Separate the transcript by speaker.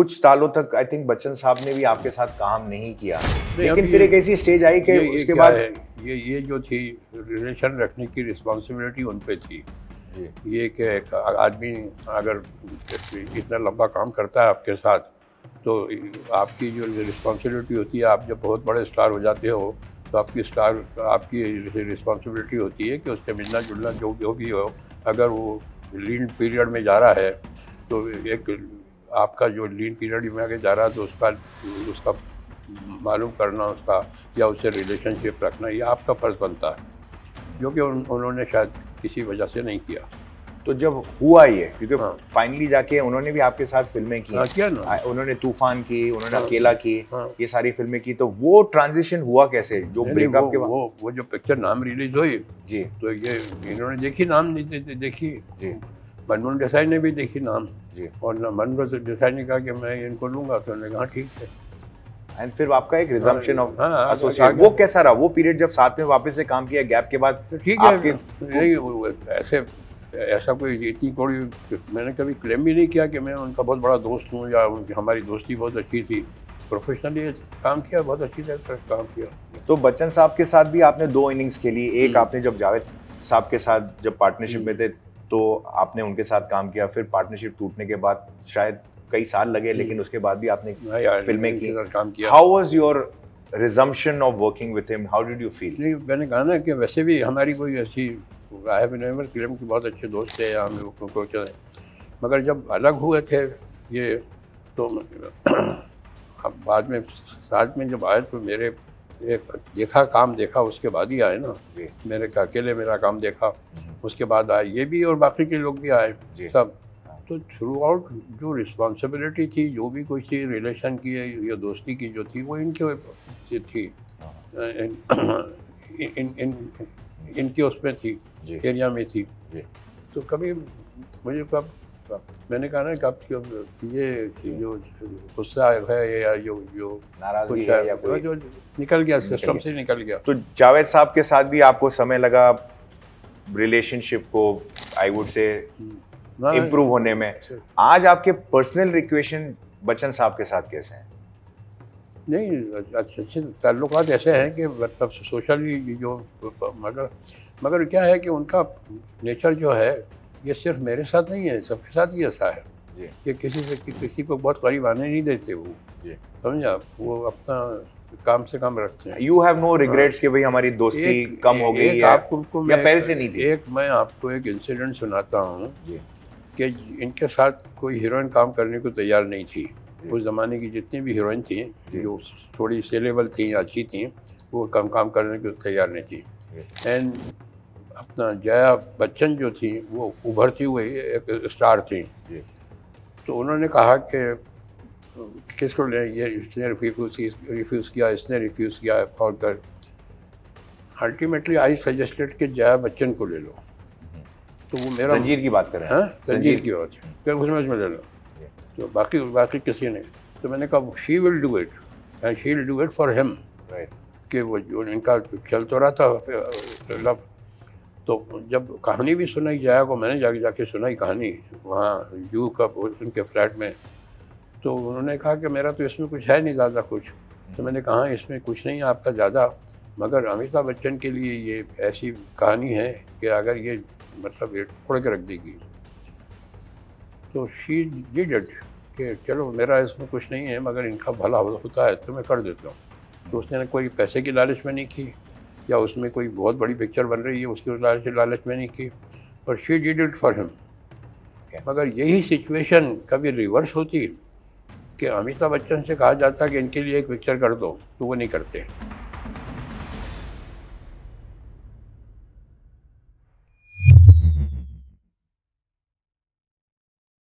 Speaker 1: कुछ सालों तक आई थिंक बच्चन साहब ने भी आपके साथ काम नहीं किया, लेकिन फिर एक ऐसी स्टेज आई कि उसके बाद
Speaker 2: ये जो थी रिलेशन रखने की रिस्पॉन्सिबिलिटी उन पे थी। ये कि एक आदमी अगर इतना लंबा काम करता है आपके साथ, तो आपकी जो रिस्पॉन्सिबिलिटी होती है, आप जब बहुत बड़े स्टार हो जाते हो तो आपकी रिस्पॉन्सिबिलिटी होती है कि उससे मिलना जुलना जो भी हो, अगर वो लीन पीरियड में जा रहा है तो एक आपका जो लीन पीरियड में आगे जा रहा है तो उसका मालूम करना उसका, या उससे रिलेशनशिप रखना, ये आपका फ़र्ज़ बनता है, जो कि उन्होंने शायद किसी वजह से नहीं किया।
Speaker 1: तो जब हुआ ये, क्योंकि फाइनली जाके उन्होंने भी आपके साथ फिल्में की,
Speaker 2: किया ना,
Speaker 1: उन्होंने तूफान की, उन्होंने अकेला की, ये सारी फिल्में की, तो वो ट्रांजिशन हुआ कैसे? जो ब्रेकअप के बाद
Speaker 2: वो जो पिक्चर नाम रिलीज हुई
Speaker 1: जी,
Speaker 2: तो ये इन्होंने देखी, नाम देखी जी, मनमोहन देसाई ने भी देखी नाम जी, और मनमोहन देसाई ने कहा कि मैं इनको लूँगा, तो उन्होंने कहा ठीक है।
Speaker 1: एंड फिर आपका एक रिजम्पशन ऑफ एसोसिएट, वो कैसा रहा? वो पीरियड जब साथ में वापस से काम किया गैप के बाद,
Speaker 2: ठीक है। नहीं, ऐसा कोई इतनी कोई मैंने कभी क्लेम भी नहीं किया कि मैं उनका बहुत बड़ा दोस्त हूँ, या हमारी दोस्ती बहुत अच्छी थी। प्रोफेशनली काम किया, बहुत अच्छी तरह काम किया।
Speaker 1: तो बच्चन साहब के साथ भी आपने 2 इनिंग्स खेली, एक आपने जब जावेद साहब के साथ जब पार्टनरशिप में थे तो आपने उनके साथ काम किया, फिर पार्टनरशिप टूटने के बाद शायद कई साल लगे, लेकिन उसके बाद भी आपने फिल्में की,
Speaker 2: काम किया।
Speaker 1: How was your resumption of working with him? How did you feel?
Speaker 2: नहीं, मैंने कहा ना कि वैसे भी हमारी कोई ऐसी आई हैव नेवर क्लेम कि बहुत अच्छे दोस्त थे या हम लोग को चले, मगर जब अलग हुए थे ये तो अब बाद में साथ में जब आए तो मेरे एक काम देखा, उसके बाद ही आए ना, मेरे अकेले मेरा काम देखा, उसके बाद आए ये भी और बाकी के लोग भी आए सब। तो थ्रू आउट जो रिस्पॉन्सिबिलिटी थी, जो भी कुछ थी रिलेशन की या दोस्ती की जो थी, वो इनके थी, इनके उसमें थी, एरिया में थी। तो कभी मुझे कब मैंने कहा ना कब ये जो गुस्सा है या जो
Speaker 1: नाराजगी है या कोई
Speaker 2: जो निकल गया, सिस्टम से निकल गया।
Speaker 1: तो जावेद साहब के साथ भी आपको समय लगा रिलेशनशिप को आई वुड से इम्प्रूव होने में। आज आपके पर्सनल रिक्वेशन बच्चन साहब के साथ कैसे हैं?
Speaker 2: नहीं, अच्छे ताल्लुकात ऐसे हैं कि मतलब सोशली जो, मगर क्या है कि उनका नेचर जो है ये सिर्फ मेरे साथ नहीं है, सबके साथ ही ऐसा है कि किसी को बहुत करीब आने नहीं देते वो, समझा? वो अपना काम से काम रखते हैं।
Speaker 1: यू हैव नो रिग्रेट्स कि भाई हमारी दोस्ती कम हो गई या पहले से नहीं थी?
Speaker 2: मैं आपको एक इंसिडेंट सुनाता हूँ कि इनके साथ कोई हीरोइन काम करने को तैयार नहीं थी। उस ज़माने की जितनी भी हीरोइन थी जो थोड़ी सेलेबल थी या अच्छी थी, वो काम करने को तैयार नहीं थी। एंड अपना जया बच्चन जो थी वो उभरती हुई एक स्टार थी, तो उन्होंने कहा कि किसको ले, ये इसने रिफ्यूज़ किया और कर अल्टीमेटली आई सजेस्टेड कि जया बच्चन को ले लो। तो वो मेरा
Speaker 1: जंजीर की बात कर रहे हैं?
Speaker 2: जंजीर की बात है, उसमें ले लो, तो बाकी किसी ने। तो मैंने कहा she will do it and she will do it for him, कि वो जो इनका चल तो रहा था लव। तो जब कहानी भी सुनाई जया को, मैंने जाके सुनाई कहानी वहाँ जू का उनके फ्लैट में, तो उन्होंने कहा कि मेरा तो इसमें कुछ है नहीं ज़्यादा कुछ। तो मैंने कहा इसमें कुछ नहीं है आपका ज़्यादा, मगर अमिताभ बच्चन के लिए ये ऐसी कहानी है कि अगर ये मतलब ये तोड़ के रख देगी। तो शी डिड इट कि चलो मेरा इसमें कुछ नहीं है, मगर इनका भला होता है तो मैं कर देता हूँ। तो उसने कोई पैसे की लालच में नहीं की, या उसमें कोई बहुत बड़ी पिक्चर बन रही है उसकी लालच में नहीं की, पर she did it for him. मगर यही सिचुएशन कभी रिवर्स होती कि अमिताभ बच्चन से कहा जाता कि इनके लिए एक पिक्चर कर दो, तो वो नहीं करते।